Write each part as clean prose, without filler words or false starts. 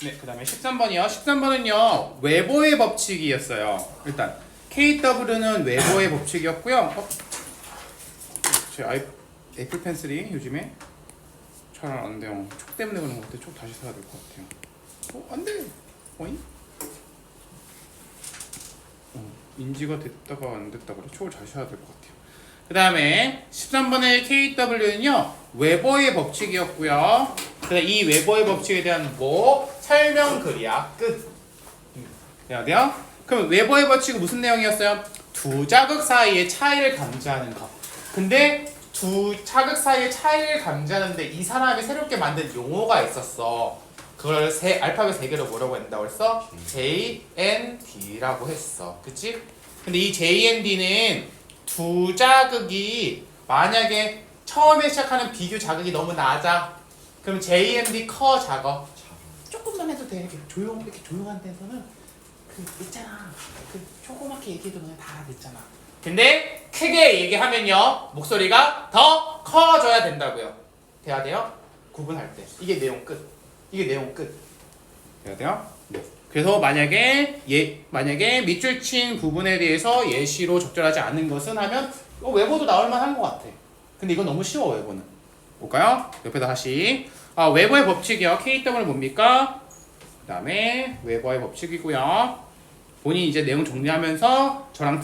네, 그 다음에 13번이요. 13번은요, 웨버의 법칙이었어요. 일단, KW는 웨버의 법칙이었고요. 제 애플 펜슬이 요즘에 잘 안 돼요. 촉 때문에 그런 것 같아요. 촉 다시 사야 될 것 같아요. 안 돼! 어잉? 인지가 됐다가 안 됐다가 그래. 촉을 다시 사야 될 것 같아요. 그 다음에 13번의 KW는요, 웨버의 법칙이었고요. 이 웨버의 법칙에 대한 설명글이야. 끝. 돼야 돼요? 그럼 웨버의 법칙은 무슨 내용이었어요? 두 자극 사이의 차이를 감지하는 거. 근데 두 자극 사이의 차이를 감지하는데 이 사람이 새롭게 만든 용어가 있었어. 그걸 알파벳 3개로 뭐라고 한다고 했어? JND라고 했어. 그치? 근데 이 JND는 두 자극이 만약에 처음에 시작하는 비교 자극이 너무 낮아. 그럼 JND 커 작어. 조금만 해도 돼. 이렇게 조용한 데서는 있잖아. 조그맣게 얘기해도 그냥 다 듣잖아. 근데 크게 얘기하면요, 목소리가 더 커져야 된다고요. 돼야 돼요? 구분할 때. 이게 내용 끝. 돼야 돼요? 네. 그래서 만약에 밑줄 친 부분에 대해서 예시로 적절하지 않은 것은 하면 웨버도 나올 만한 것 같아. 근데 이건 너무 쉬워, 웨버는. 볼까요? 옆에다 다시. 웨버의 법칙이요. KW는 뭡니까? 그 다음에 웨버의 법칙이고요. 본인이 이제 내용 정리하면서 저랑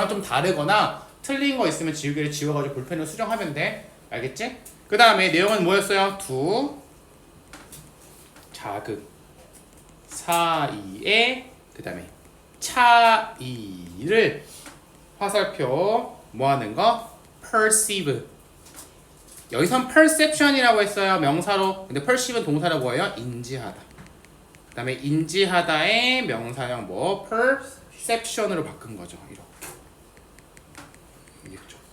좀 다르거나 틀린 거 있으면 지우개를 지워가지고 볼펜으로 수정하면 돼. 알겠지? 그 다음에 내용은 뭐였어요? 두 자극 사이의 그 다음에 차이를 화살표 뭐하는 거? perceive. 여기선 perception이라고 했어요. 명사로. 근데 perceive는 동사로 뭐예요? 인지하다. 그 다음에 인지하다의 명사형 perception으로 바꾼 거죠. 이렇게.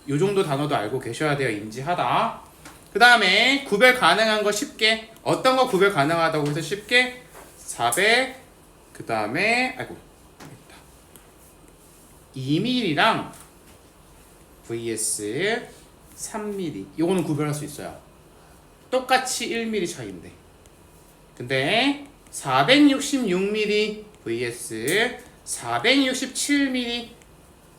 요 정도 단어도 알고 계셔야 돼요. 인지하다. 그 다음에 구별 가능한 거 쉽게. 어떤 거 구별 가능하다고 해서 쉽게? 400. 그 다음에 2mm랑 vs 3mm. 요거는 구별할 수 있어요. 똑같이 1mm 차이인데. 근데 466mm vs 467mm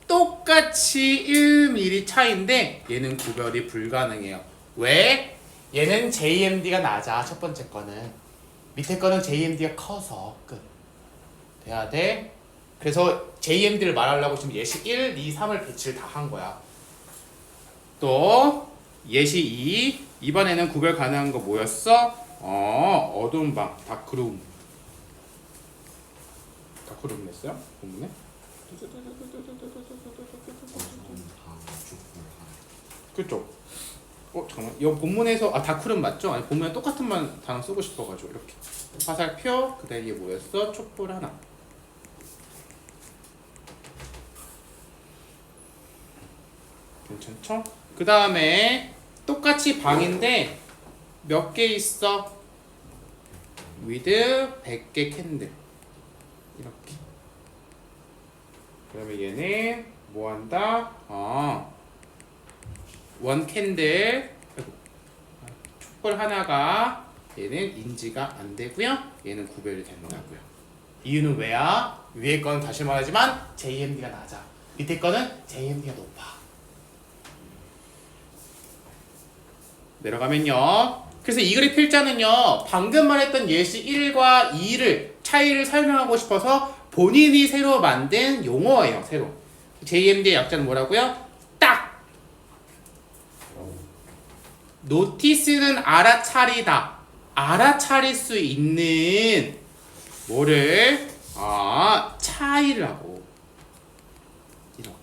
똑같이 1mm 차이인데 얘는 구별이 불가능해요. 왜? 얘는 JMD가 낮아. 첫 번째 거는. 밑에 거는 JMD가 커서 끝. 돼야 돼. 그래서 JMD를 말하려고 지금 예시 1, 2, 3을 배치를 다 한 거야. 또 예시 2. 이번에는 구별 가능한 거 뭐였어? 어두운 방, 다크룸. 다크룸 냈어요? 본문에? 그쵸? 잠깐만. 이 본문에서 다크룸 맞죠? 아니 본문에 똑같은 단어 쓰고 싶어가지고 이렇게 화살표. 그다음에 이게 뭐였어? 촛불 하나. 괜찮죠? 그 다음에 똑같이 방인데 몇 개 있어? with 100개 캔들. 이렇게. 그러면 얘는 뭐 한다? 원 캔들. 촛불 하나가 얘는 인지가 안 되고요. 얘는 구별이 된다고요. 이유는 왜야? 위에 거는 다시 말하지만 JMD가 낮아. 밑에 거는 JMD가 높아. 내려가면요. 그래서 이 글의 필자는요. 방금 말했던 예시 1과 2를 차이를 설명하고 싶어서 본인이 새로 만든 용어예요. 새로. JMD의 약자는 뭐라고요? 딱! 노티스는 알아차리다. 알아차릴 수 있는 뭐를? 차이를 하고. 이렇게.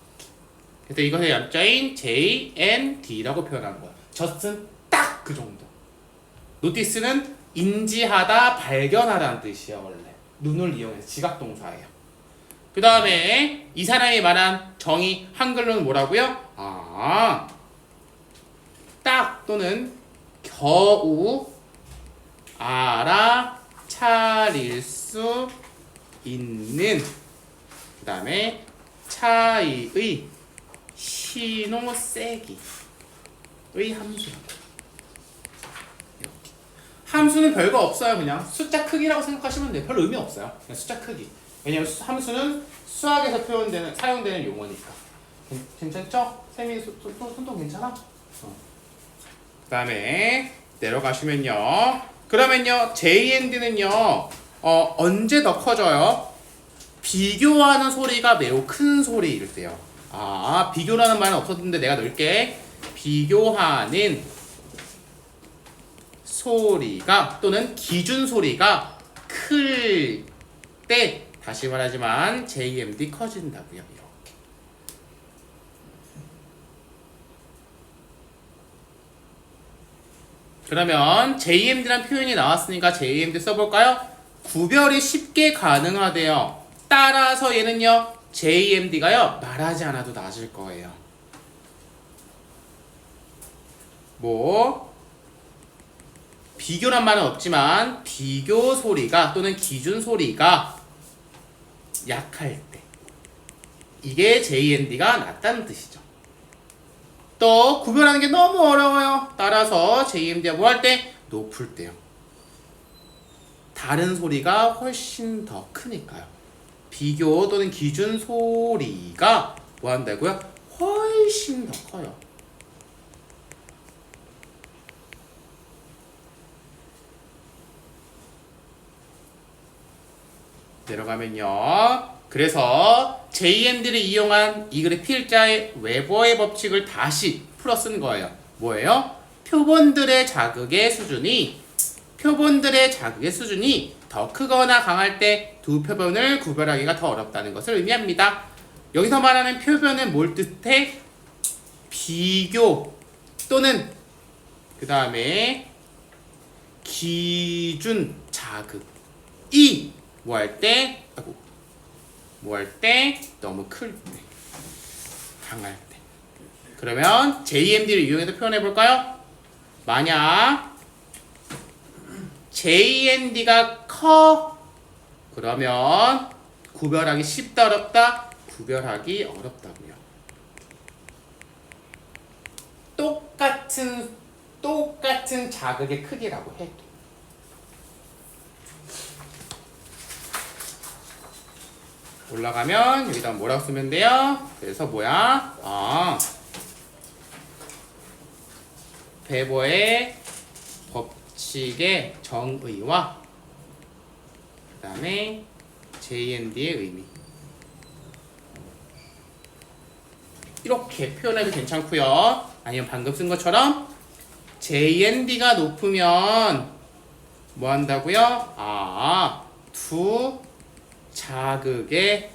그래서 이것의 약자인 JND라고 표현한 거야. just은 딱 그 정도. 노티스는 인지하다, 발견하다는 뜻이야 원래. 눈을 이용해서 지각동사예요. 그 다음에 이 사람이 말한 정의 한글로는 뭐라고요? 딱 또는 겨우 알아차릴 수 있는. 그 다음에 차이의 신호 세기의 함수. 함수는 별거 없어요. 그냥 숫자 크기라고 생각하시면 돼요. 별 의미 없어요. 그냥 숫자 크기. 왜냐면 함수는 수학에서 사용되는 용어니까. 괜찮죠? 쌤이 손도 괜찮아? 그 다음에 내려가시면요. 그러면요 JND는요 언제 더 커져요? 비교하는 소리가 매우 큰 소리일 때요. 비교라는 말은 없었는데 내가 넣을게. 비교하는 소리가 또는 기준 소리가 클 때 다시 말하지만 JMD 커진다고요. 이렇게. 그러면 JMD란 표현이 나왔으니까 JMD 써볼까요? 구별이 쉽게 가능하대요. 따라서 얘는요 JMD가요 말하지 않아도 낮을 거예요. 비교란 말은 없지만 비교 소리가 또는 기준 소리가 약할 때 이게 JND가 낮다는 뜻이죠. 또 구별하는 게 너무 어려워요. 따라서 JMD가 뭐 할 때? 높을 때요. 다른 소리가 훨씬 더 크니까요. 비교 또는 기준 소리가 뭐 한다고요? 훨씬 더 커요. 내려가면요. 그래서 JMD를 이용한 이 글의 필자의 웨버의 법칙을 다시 풀어 쓴 거예요. 뭐예요? 표본들의 자극의 수준이 더 크거나 강할 때 두 표본을 구별하기가 더 어렵다는 것을 의미합니다. 여기서 말하는 표본은 뭘 뜻해? 비교 또는 그 다음에 기준 자극이 뭐 할 때 너무 클 때, 강할 때. 그러면 JMD를 이용해서 표현해 볼까요? 만약 JND가 커 그러면 구별하기 쉽다 어렵다? 구별하기 어렵다고요. 똑같은 자극의 크기라고 해도. 올라가면 여기다 뭐라고 쓰면 돼요? 그래서 뭐야? 베버의 법칙의 정의와 그 다음에 JND의 의미 이렇게 표현해도 괜찮고요. 아니면 방금 쓴 것처럼 JND가 높으면 뭐 한다고요? 두 자극의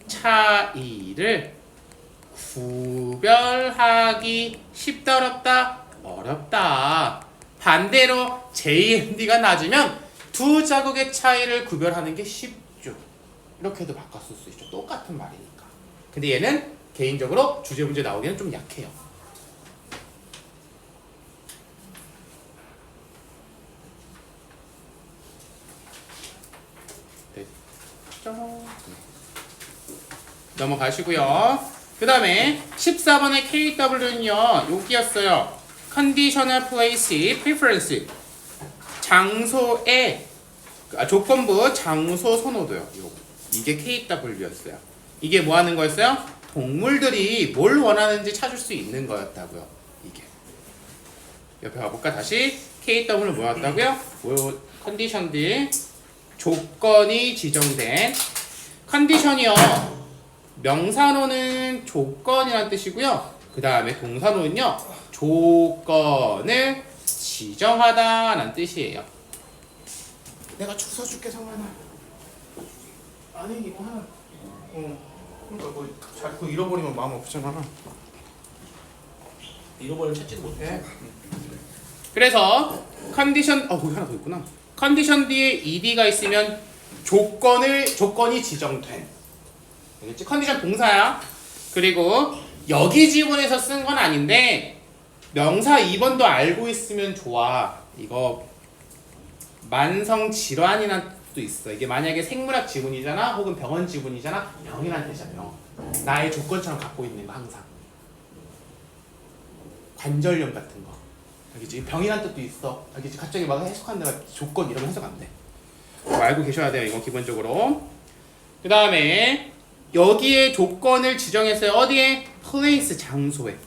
차이를 구별하기 쉽다 어렵다? 어렵다. 반대로 JND가 낮으면 두 자극의 차이를 구별하는 게 쉽죠. 이렇게도 바꿨을 수 있죠. 똑같은 말이니까. 근데 얘는 개인적으로 주제 문제 나오기는 좀 약해요. 넘어가시고요. 그 다음에 14번의 KW는요 여기였어요. Conditional Place Preference 장소의 조건부 장소 선호도요. 이게 KW였어요. 이게 뭐 하는 거였어요? 동물들이 뭘 원하는지 찾을 수 있는 거였다고요. 이게 옆에 가볼까? 다시 KW는 뭐였다고요? 컨디션들 조건이 지정된 컨디션이요. 명사로는 조건이라는 뜻이고요. 그 다음에 동사로는요 조건을 지정하다라는 뜻이에요. 내가 줄 서줄게 성환아. 아니 이거 하나. 그러니까 뭐 자꾸 잃어버리면 마음 아프잖아. 잃어버리면 찾지도 못해. 그래서 컨디션 거기 하나 더 있구나. 컨디션 뒤에 ed가 있으면 조건이 지정된. 알겠지? 컨디션 동사야. 그리고 여기 지문에서 쓴 건 아닌데 명사 2번도 알고 있으면 좋아. 이거 만성 질환이란 뜻도 있어. 이게 만약에 생물학 지문이잖아, 혹은 병원 지문이잖아. 병이란 뜻이야. 병. 나의 조건처럼 갖고 있는 거 항상. 관절염 같은 거. 알겠지? 병이란 뜻도 있어. 알겠지? 갑자기 막 해석한다가 조건 이러면 해석 안 돼. 알고 계셔야 돼요. 이거 기본적으로. 그 다음에 여기에 조건을 지정했어요. 어디에? place 장소에.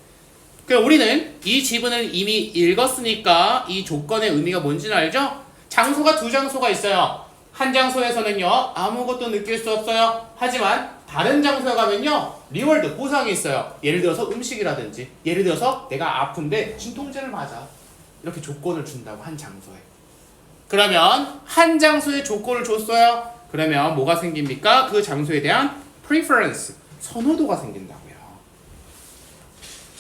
그럼 우리는 이 지문을 이미 읽었으니까 이 조건의 의미가 뭔지는 알죠? 장소가 두 장소가 있어요. 한 장소에서는요 아무것도 느낄 수 없어요. 하지만 다른 장소에 가면요 리월드 보상이 있어요. 예를 들어서 음식이라든지 예를 들어서 내가 아픈데 진통제를 맞아. 이렇게 조건을 준다고 한 장소에. 그러면 한 장소에 조건을 줬어요. 그러면 뭐가 생깁니까? 그 장소에 대한 preference 선호도가 생긴다고요.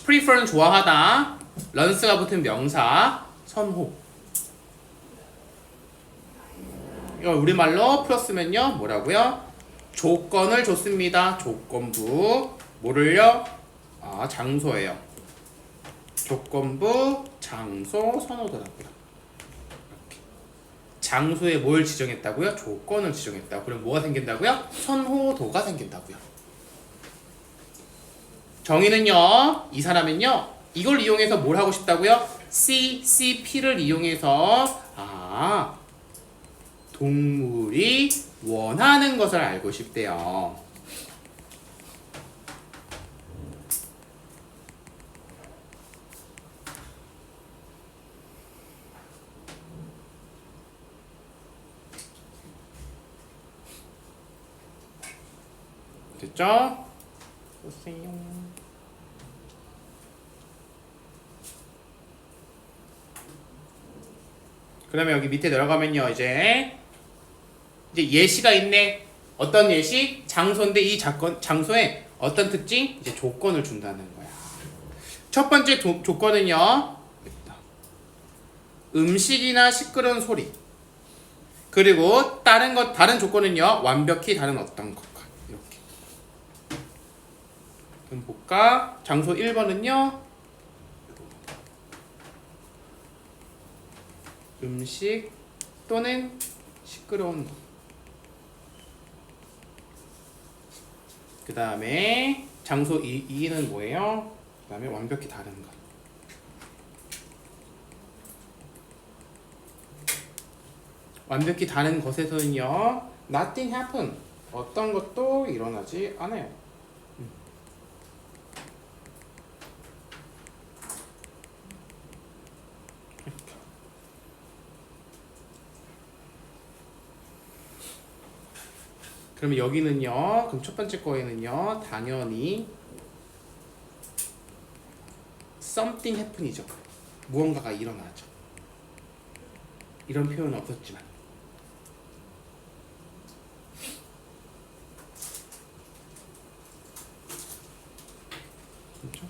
prefer는 좋아하다. 런스가 붙은 명사 선호. 이걸 우리말로 풀었으면요 뭐라고요? 조건을 줬습니다. 조건부 뭐를요? 장소예요. 조건부 장소 선호도라고요. 이렇게. 장소에 뭘 지정했다고요? 조건을 지정했다고. 그럼 뭐가 생긴다고요? 선호도가 생긴다고요. 정의는요 이 사람은요 이걸 이용해서 뭘 하고 싶다고요? CCP를 이용해서 동물이 원하는 것을 알고 싶대요. 됐죠? 보세요. 그러면 여기 밑에 내려가면요 이제 예시가 있네. 어떤 예시? 장소인데 이 장소에 어떤 특징? 이제 조건을 준다는 거야. 첫 번째 조건은요. 음식이나 시끄러운 소리. 그리고 다른 조건은요. 완벽히 다른 어떤 것과 이렇게. 그럼 볼까? 장소 1번은요. 음식 또는 시끄러운 것. 그 다음에 장소 2는 뭐예요? 그 다음에 완벽히 다른 것. 완벽히 다른 것에서는요 nothing happen. 어떤 것도 일어나지 않아요. 그러면 여기는요 그럼 첫 번째 거에는요 당연히 something happen이죠. 무언가가 일어나죠. 이런 표현은 없었지만 그렇죠?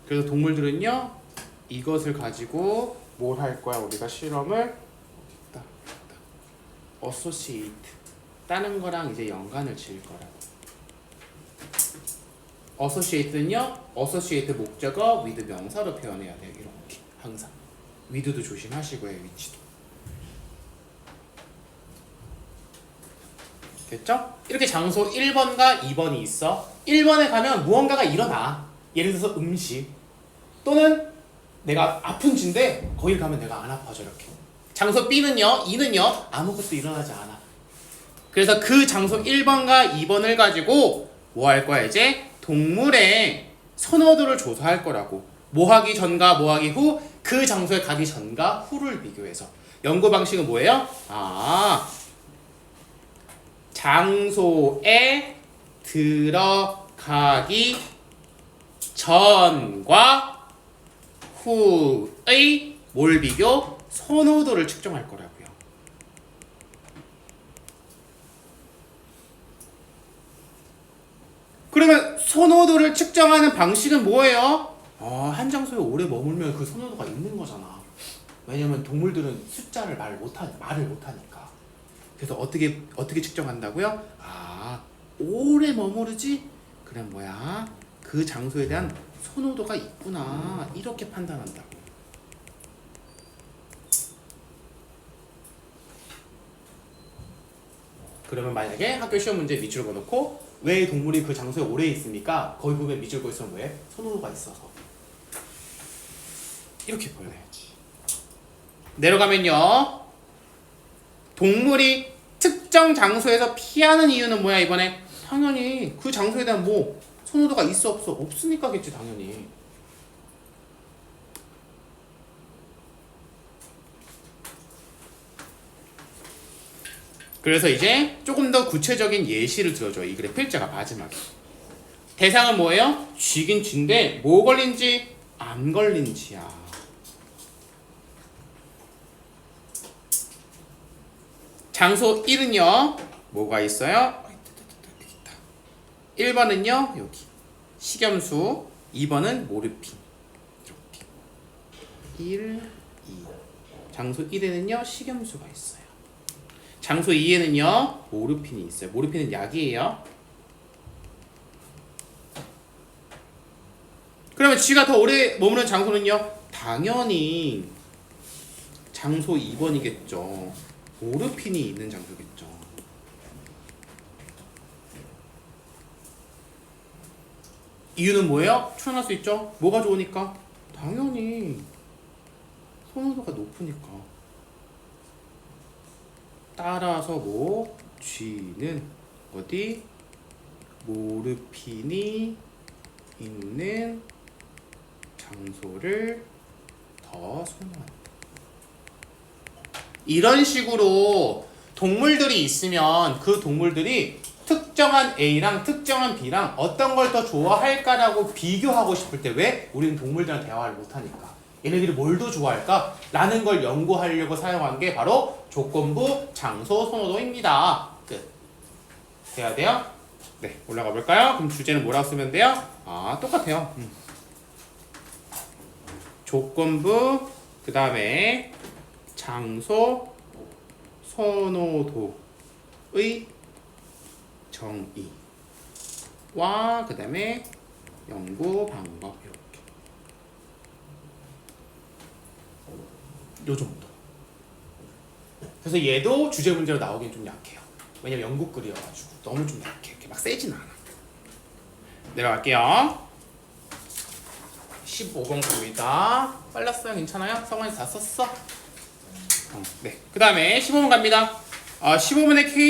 그래서 동물들은요 이것을 가지고 뭘 할 거야? 우리가 실험을 associate 다른 거랑 이제 연관을 지을 거라고. associate는요 associate 목적어 with 명사로 표현해야 돼요. 이렇게 항상 with도 조심하시고요. 위치도 됐죠? 이렇게 장소 1번과 2번이 있어. 1번에 가면 무언가가 일어나. 예를 들어서 음식 또는 내가 아픈 쥐인데 거길 가면 내가 안 아파져. 이렇게. 장소 B는요 2는요 아무것도 일어나지 않아. 그래서 그 장소 1번과 2번을 가지고 뭐 할 거야? 이제 동물의 선호도를 조사할 거라고. 뭐 하기 전과 뭐 하기 후, 그 장소에 가기 전과 후를 비교해서. 연구 방식은 뭐예요? 장소에 들어가기 전과 후의 뭘 비교? 선호도를 측정할 거라고요. 그러면 선호도를 측정하는 방식은 뭐예요? 한 장소에 오래 머물면 그 선호도가 있는 거잖아. 왜냐면 동물들은 숫자를 말을 못하니까. 그래서 어떻게 측정한다고요? 오래 머무르지? 그럼 뭐야? 그 장소에 대한 선호도가 있구나. 이렇게 판단한다고. 그러면 만약에 학교 시험 문제 밑줄을 그어놓고 왜 동물이 그 장소에 오래 있습니까? 거기 보면 밑줄 그어 있으면 왜? 선호도가 있어서. 이렇게 보여야지. 내려가면요. 동물이 특정 장소에서 피하는 이유는 뭐야 이번에? 당연히 그 장소에 대한 뭐 선호도가 있어 없어? 없으니까겠지 당연히. 그래서 이제 조금 더 구체적인 예시를 들어줘요. 이 그래프 일자가 마지막에. 대상은 뭐예요? 쥐긴 쥐인데 뭐 걸린지 안 걸린지야. 장소 1은요. 뭐가 있어요? 1번은요. 여기 식염수, 2번은 모르핀. 이렇게 1, 2. 장소 1에는요. 식염수가 있어요. 장소 2에는요. 모르핀이 있어요. 모르핀은 약이에요. 그러면 쥐가 더 오래 머무는 장소는요? 당연히 장소 2번이겠죠. 모르핀이 있는 장소겠죠. 이유는 뭐예요? 추천할 수 있죠? 뭐가 좋으니까? 당연히 선호도가 높으니까. 따라서 뭐 쥐는 어디? 모르핀이 있는 장소를 더 선호한다. 이런 식으로 동물들이 있으면 그 동물들이 특정한 A랑 특정한 B랑 어떤 걸 더 좋아할까라고 비교하고 싶을 때 왜? 우리는 동물들이랑 대화를 못하니까. 얘네들이 뭘 더 좋아할까? 라는 걸 연구하려고 사용한 게 바로 조건부 장소 선호도입니다. 끝. 돼야 돼요? 네, 올라가 볼까요? 그럼 주제는 뭐라고 쓰면 돼요? 아, 똑같아요. 조건부, 그 다음에 장소 선호도의 정의와 그 다음에 연구 방법 이렇게 요 정도. 그래서 얘도 주제 문제로 나오긴 좀 약해요. 왜냐면 영국 글이어가지고 너무 좀 약해. 이렇게 막 세진 않아. 내려갈게요. 15번 갑니다. 빨랐어요? 괜찮아요? 성원이 다 썼어? 네. 그 다음에 15번 갑니다. 15번의 K